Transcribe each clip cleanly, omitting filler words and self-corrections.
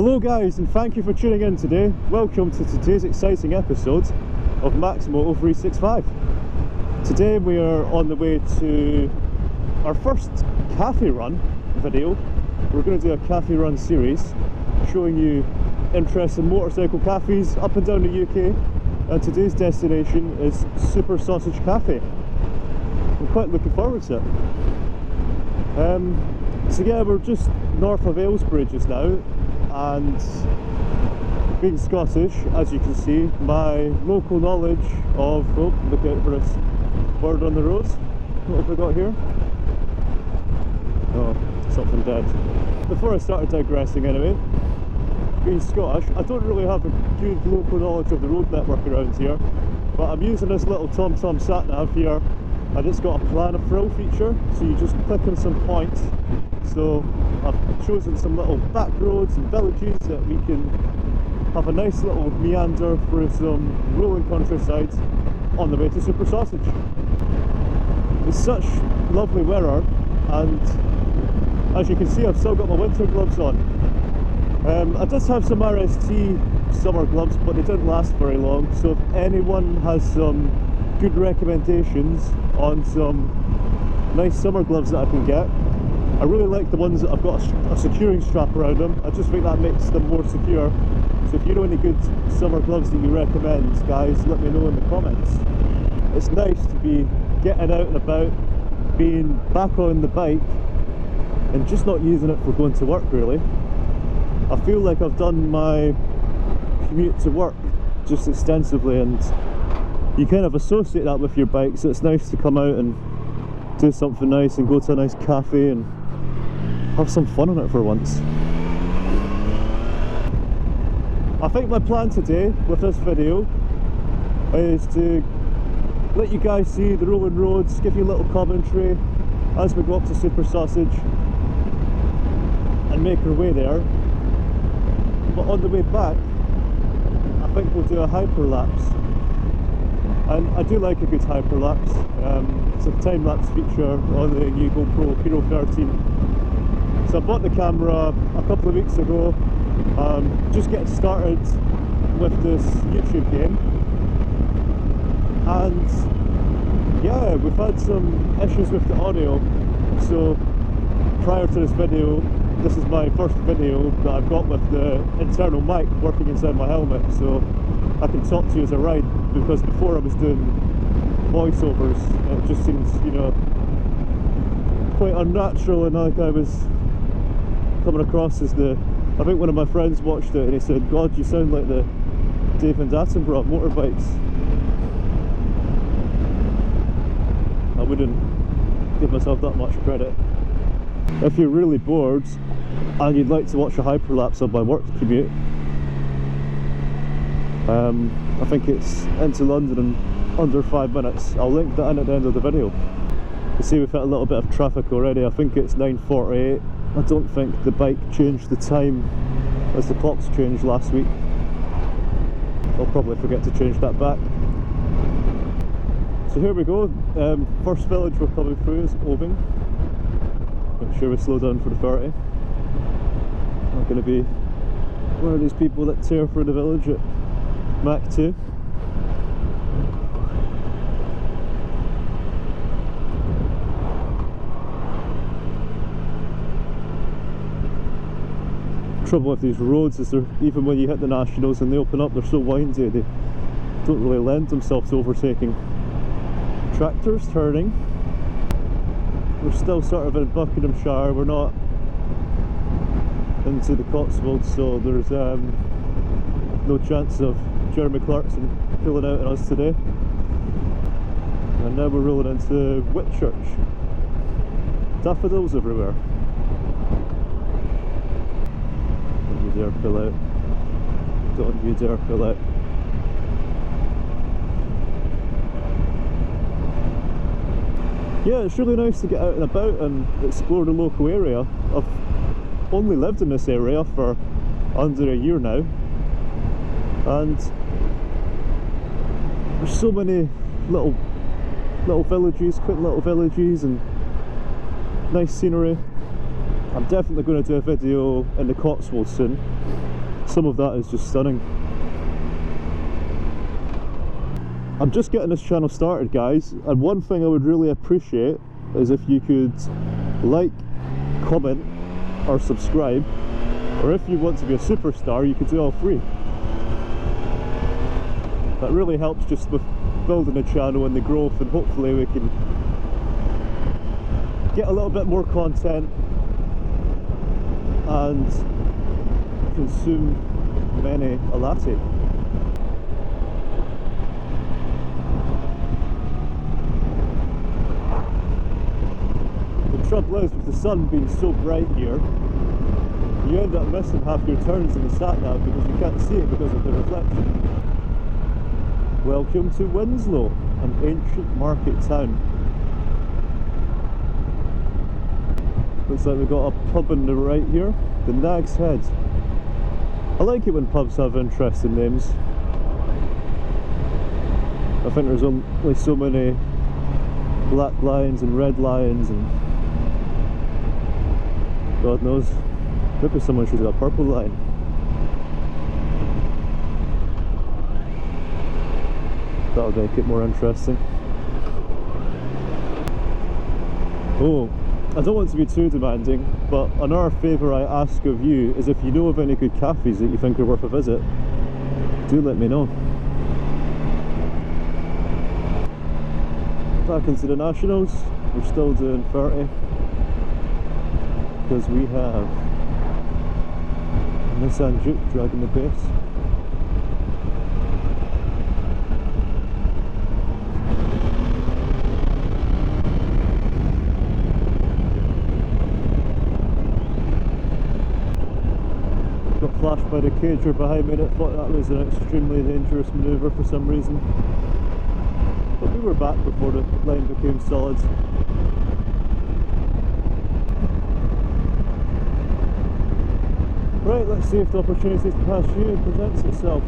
Hello guys, and thank you for tuning in today. Welcome to today's exciting episode of Max Moto 365. Today we are on the way to our first cafe run video. We're going to do a cafe run series showing you interesting motorcycle cafes up and down the UK, and today's destination is Super Sausage Cafe. I'm quite looking forward to it. So yeah, we're just north of Aylesbury just now, and being Scottish, as you can see, my local knowledge of, oh, look out for this bird on the road. What have we got here? Oh, something dead. Before I started digressing anyway, being Scottish, I don't really have a good local knowledge of the road network around here, but I'm using this little TomTom sat-nav here, and it's got a plan of thrill feature, so you just click on some points. So I've chosen some little back roads and villages that we can have a nice little meander through some rolling countryside on the way to Super Sausage. It's such lovely weather, and as you can see, I've still got my winter gloves on. I did have some RST summer gloves, but they didn't last very long, so if anyone has some good recommendations on some nice summer gloves that I can get, I really like the ones that have got a securing strap around them. I just think that makes them more secure. So if you know any good summer gloves that you recommend, guys, let me know in the comments. It's nice to be getting out and about, being back on the bike and just not using it for going to work really. I feel like I've done my commute to work just extensively, and you kind of associate that with your bike, so it's nice to come out and do something nice and go to a nice cafe and have some fun on it for once. I think my plan today with this video is to let you guys see the rolling roads, give you a little commentary as we go up to Super Sausage and make our way there. But on the way back, I think we'll do a hyperlapse. And I do like a good hyperlapse. It's a time-lapse feature on the new GoPro Hero 13. So I bought the camera a couple of weeks ago, just getting started with this YouTube game. And yeah, we've had some issues with the audio. So prior to this video, this is my first video that I've got with the internal mic working inside my helmet, so I can talk to you as I ride, because before I was doing voiceovers, it just seems, you know, quite unnatural, and like I was coming across as the, I think one of my friends watched it and he said, God, you sound like the Dave and Attenborough of motorbikes. I wouldn't give myself that much credit. If you're really bored and you'd like to watch a hyperlapse of my work commute, I think it's into London in under 5 minutes. I'll link that in at the end of the video. You see we've hit a little bit of traffic already. I think it's 9:48. I don't think the bike changed the time as the clocks changed last week. I'll probably forget to change that back. So here we go. First village we're coming through is Oving. Make sure we slow down for the 30. Not going to be one of these people that tear through the village at Mach 2. The trouble with these roads is they're, even when you hit the nationals and they open up, they're so windy, they don't really lend themselves to overtaking. Tractors turning. We're still sort of in Buckinghamshire, we're not into the Cotswolds, so there's no chance of Jeremy Clarkson pulling out on us today. And now we're rolling into Whitchurch. Daffodils everywhere. Don't you dare pull out. Don't you dare pull out. Yeah, it's really nice to get out and about and explore the local area. I've only lived in this area for under a year now, and there's so many little villages, quick little villages, and nice scenery. I'm definitely going to do a video in the Cotswolds soon. Some of that is just stunning. I'm just getting this channel started, guys, and one thing I would really appreciate is if you could like, comment or subscribe, or if you want to be a superstar you could do all three. That really helps just with building a channel and the growth, and hopefully we can get a little bit more content and consume many a latte. The trouble is, with the sun being so bright here, you end up missing half your turns in the sat-nav because you can't see it because of the reflection. Welcome to Winslow, an ancient market town. Looks like we've got a pub on the right here, the Nag's Head. I like it when pubs have interesting names. I think there's only so many black lions and red lions and God knows, maybe someone should have a purple lion. That'll make it more interesting. Oh, I don't want to be too demanding, but another favour I ask of you is if you know of any good cafes that you think are worth a visit, do let me know. Back into the Nationals, we're still doing 30, because we have a Nissan Juke dragging the pace. Got flashed by the cager behind me and it thought that was an extremely dangerous manoeuvre for some reason. But we were back before the line became solid. Right, let's see if the opportunity to pass you presents itself.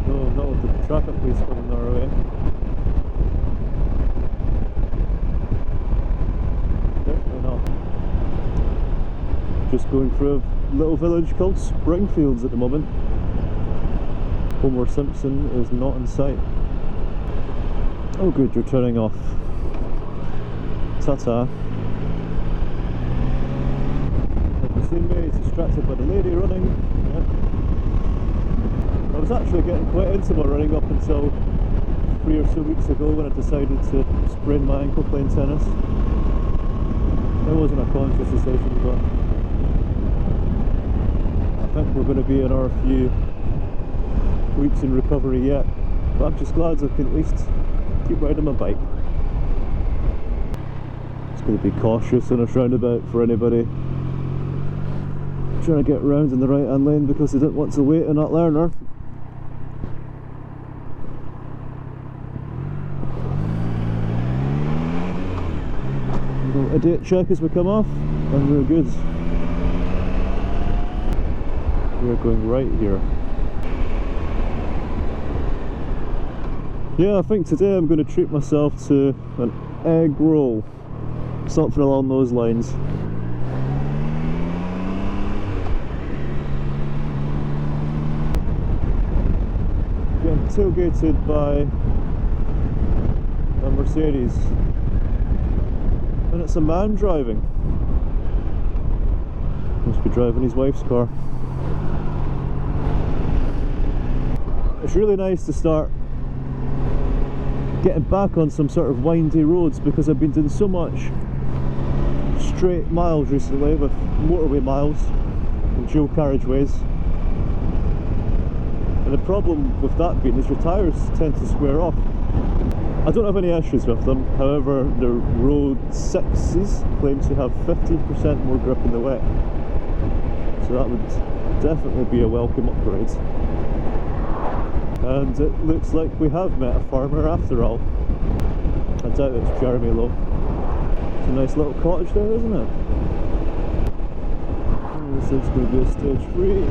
No, not with the traffic police coming our way. Definitely not. Just going through a little village called Springfields at the moment. Homer Simpson is not in sight. Oh good, you're turning off. Ta-ta. Have you seen me? Distracted by the lady running. Yeah. I was actually getting quite into my running up until 3 or so weeks ago when I decided to sprain my ankle playing tennis. It wasn't a conscious decision, but I think we're going to be in our few weeks in recovery yet. But I'm just glad I can at least keep riding my bike. It's going to be cautious in a roundabout for anybody trying to get round in the right hand lane because they didn't want to wait on that learner. A date check as we come off, and we're good. We're going right here. Yeah, I think today I'm going to treat myself to an egg roll, something along those lines. Getting tailgated by a Mercedes. And it's a man driving. Must be driving his wife's car. It's really nice to start getting back on some sort of windy roads because I've been doing so much straight miles recently with motorway miles and dual carriageways. And the problem with that being is your tyres tend to square off. I don't have any issues with them, however the Road 6s claim to have 50% more grip in the wet, so that would definitely be a welcome upgrade. And it looks like we have met a farmer after all. I doubt it's Jeremy though. It's a nice little cottage there, isn't it? And this is going to be a stage 3.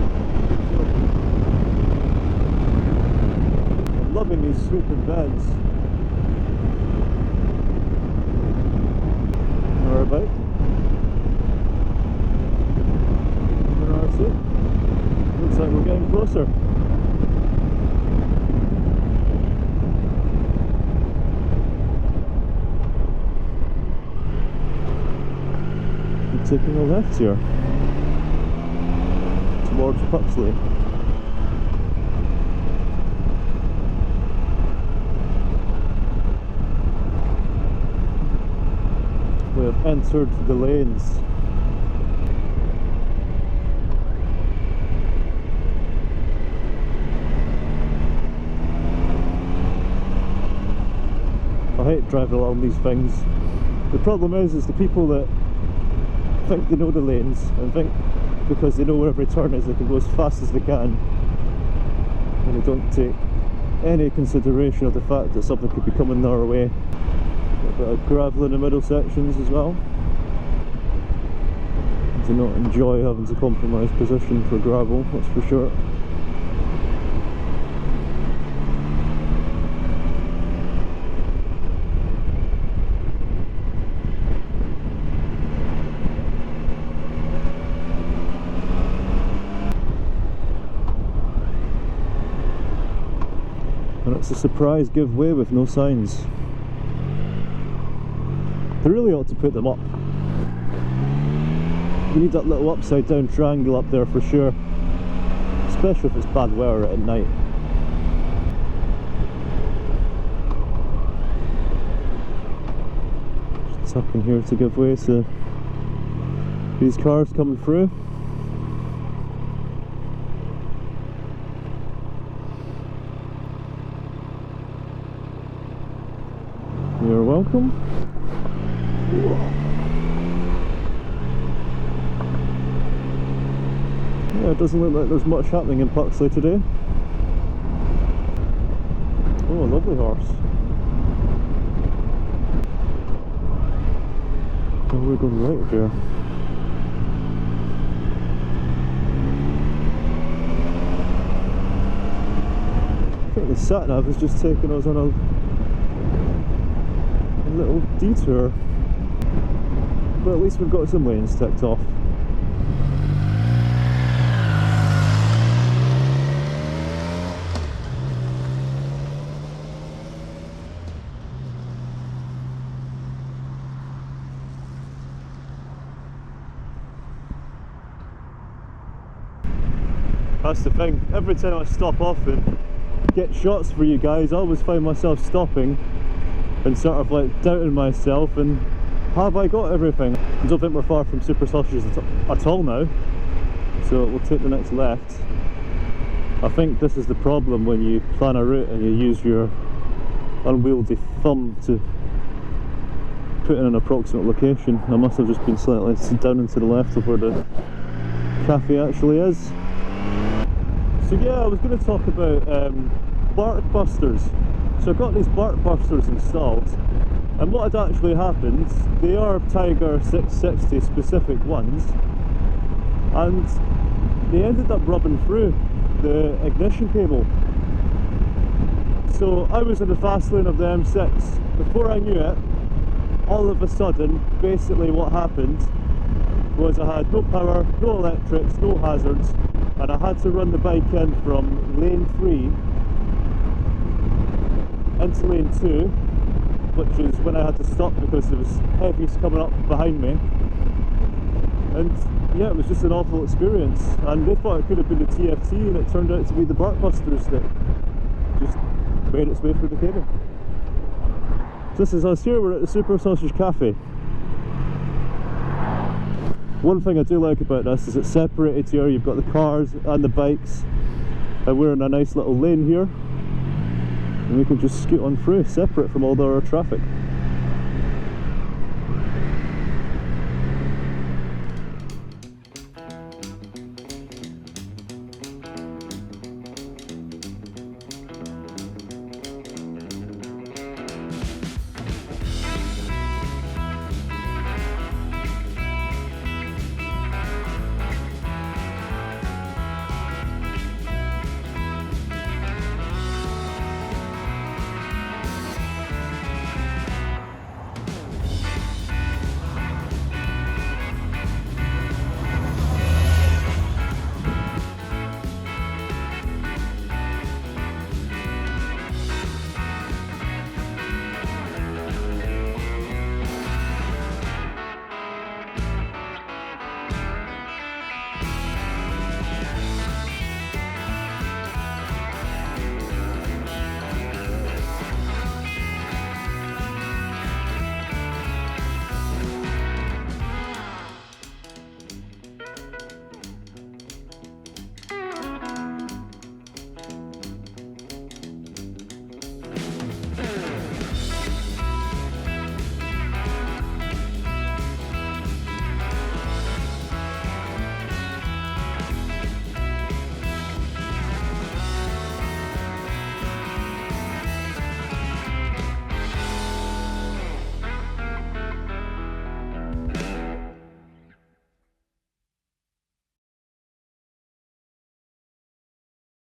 I'm loving these sweeping bends. Our bike. closer. I'm taking a left here towards Puxley. We have entered the lanes. I hate driving along these things. The problem is the people that think they know the lanes and think because they know where every turn is they can go as fast as they can, and they don't take any consideration of the fact that something could be coming their way. A bit of gravel in the middle sections as well. I do not enjoy having to compromise position for gravel, that's for sure. And it's a surprise giveaway with no signs. They really ought to put them up. You need that little upside down triangle up there for sure, especially if it's bad weather at night. Just tucking here to give way to these cars coming through. You're welcome. Yeah, it doesn't look like there's much happening in Puxley today. Oh, a lovely horse. Oh, we're going right here. I think the sat-nav has just taken us on a little detour, but at least we've got some lanes ticked off. That's the thing, every time I stop off and get shots for you guys, I always find myself stopping and sort of like doubting myself, and have I got everything? I don't think we're far from Super Sausages at all now, so we'll take the next left. I think this is the problem when you plan a route and you use your unwieldy thumb to put in an approximate location. I must have just been slightly down and to the left of where the cafe actually is. So yeah, I was going to talk about Barkbusters. So I got these Barkbusters installed, and what had actually happened, they are Tiger 660 specific ones, and they ended up rubbing through the ignition cable. So I was in the fast lane of the M6. Before I knew it, all of a sudden, basically what happened was I had no power, no electrics, no hazards, and I had to run the bike in from lane 3 into lane 2, which is when I had to stop because there was heavies coming up behind me. And yeah, it was just an awful experience, and they thought it could have been the TFT, and it turned out to be the Barkbusters that just made its way through the cable. So this is us here, we're at the Super Sausage Cafe. One thing I do like about this is it's separated here, you've got the cars and the bikes, and we're in a nice little lane here, and we can just scoot on through, separate from all the other traffic.